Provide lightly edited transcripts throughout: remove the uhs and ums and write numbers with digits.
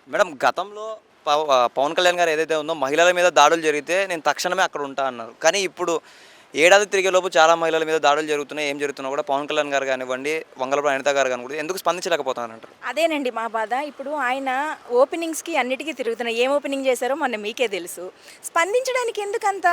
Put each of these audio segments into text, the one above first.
Madam గతంలో పవన్ కళ్యాణ్ గారు ఏదైతే ఉందో మహిళల మీద దాడులు జరిగితే నేను తక్షణమే అక్కడ ఉంటా అన్నారు. కానీ ఇప్పుడు ఏడాది తిరిగేలోపు చాలా మహిళల మీద దాడులు జరుగుతున్నాయి. ఏం జరుగుతున్నా కూడా పవన్ కళ్యాణ్ గారు కానివ్వండి, వంగలపూడి అనిత గారు కానివ్వండి ఎందుకు స్పందించలేకపోతున్నారంటారు? అదేనండి మా బాధ. ఇప్పుడు ఆయన ఓపెనింగ్స్‌కి అన్నిటికి తిరుగుతున్నారు. ఏం ఓపెనింగ్ చేశారో మొన్న మీకే తెలుసు. స్పందించడానికి ఎందుకంత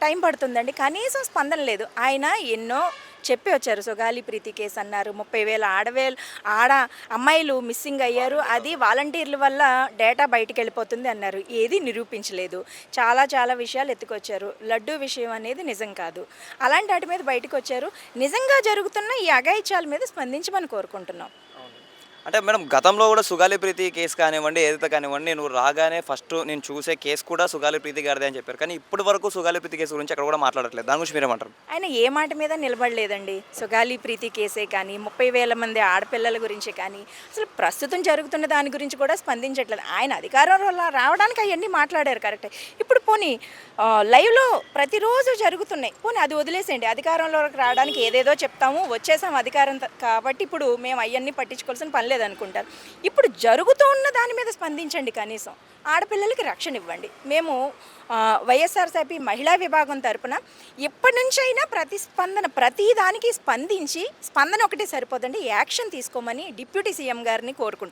టైం పడుతుందండి? కనీసం స్పందన లేదు. ఆయన ఎన్నో చెప్పి వచ్చారు. సుగాలి ప్రీతి కేసు అన్నారు. 30,000 ఆడ అమ్మాయిలు మిస్సింగ్ అయ్యారు. అది వాలంటీర్ల వల్ల డేటా బయటికెళ్ళిపోతుంది అన్నారు. ఏది నిరూపించలేదు. చాలా చాలా విషయాలు ఎత్తుకొచ్చారు. లడ్డూ విషయం అనేది నిజం కాదు. అలాంటి వాటి మీద బయటకొచ్చారు. నిజంగా జరుగుతున్న ఈ అఘాయిత్యాల మీద స్పందించమని కోరుకుంటున్నాం. అంటే మేడం గతంలో కూడా సుగాలి ప్రీతి కేసు కానివ్వండి, ఏదైతే కానివ్వండి నేను రాగానే ఫస్ట్ నేను చూసే కేసు కూడా సుగాలి ప్రీతి గారిదే అని చెప్పారు. కానీ ఇప్పటి వరకు సుగాలి ప్రీతి కేసు గురించి అక్కడ కూడా మాట్లాడట్లేదు. దాని గురించి మీరేమంటారు? ఆయన ఏ మాట మీద నిలబడలేదండి. సుగాలి ప్రీతి కేసే కానీ, 30,000 మంది ఆడపిల్లల గురించి కానీ, అసలు ప్రస్తుతం జరుగుతున్న దాని గురించి కూడా స్పందించట్లేదు. ఆయన అధికారంలో రావడానికి అవన్నీ మాట్లాడారు కరెక్టే. ఇప్పుడు పోనీ లైవ్‌లో ప్రతిరోజు జరుగుతున్నాయి. పోనీ అది వదిలేసేయండి. అధికారంలోకి రావడానికి ఏదేదో చెప్తాము, వచ్చేసాం అధికారం కాబట్టి ఇప్పుడు మేము అవన్నీ పట్టించుకోవాల్సిన పని లేదనుకుంటారు. ఇప్పుడు జరుగుతూ ఉన్న దాని మీద స్పందించండి కనీసం. ఆడపిల్లలకి రక్షణ ఇవ్వండి. మేము వైఎస్ఆర్‌సీపీ మహిళా విభాగం తరపున ఎప్పటినుంచైనా ప్రతి దానికి స్పందించి, స్పందన ఒకటే సరిపోదండి, యాక్షన్ తీసుకోమని డిప్యూటీ సీఎం గారిని కోరుకుంటున్నాం.